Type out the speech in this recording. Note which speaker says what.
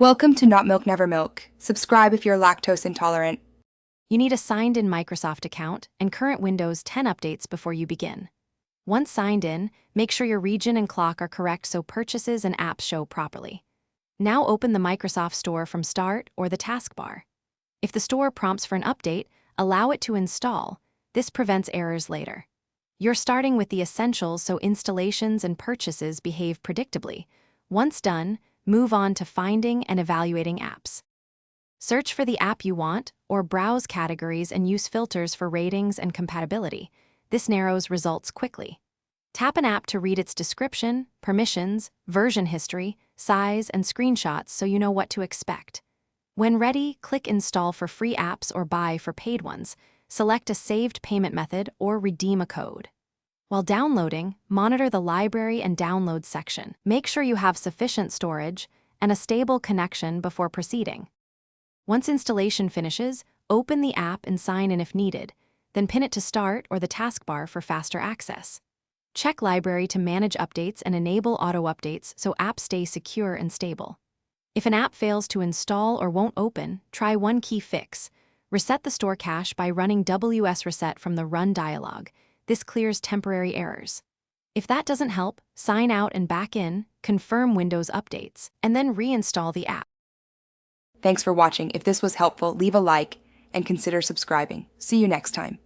Speaker 1: Welcome to Not Milk Never Milk. Subscribe if you're lactose intolerant.
Speaker 2: You need a signed-in Microsoft account and current Windows 10 updates before you begin. Once signed in, make sure your region and clock are correct so purchases and apps show properly. Now open the Microsoft Store from Start or the taskbar. If the store prompts for an update, allow it to install. This prevents errors later. You're starting with the essentials so installations and purchases behave predictably. Once done, move on to finding and evaluating apps. Search for the app you want or browse categories and use filters for ratings and compatibility. This narrows results quickly. Tap an app to read its description, permissions, version history, size, and screenshots so you know what to expect. When ready, click Install for free apps or Buy for paid ones. Select a saved payment method or redeem a code. While downloading, monitor the library and download section. Make sure you have sufficient storage and a stable connection before proceeding. Once installation finishes, open the app and sign in if needed, then pin it to Start or the taskbar for faster access. Check Library to manage updates and enable auto-updates so apps stay secure and stable. If an app fails to install or won't open, try one key fix. Reset the store cache by running WS Reset from the Run dialog. This clears temporary errors. If that doesn't help, sign out and back in, confirm Windows updates, and then reinstall the app.
Speaker 1: Thanks for watching. If this was helpful, leave a like and consider subscribing. See you next time.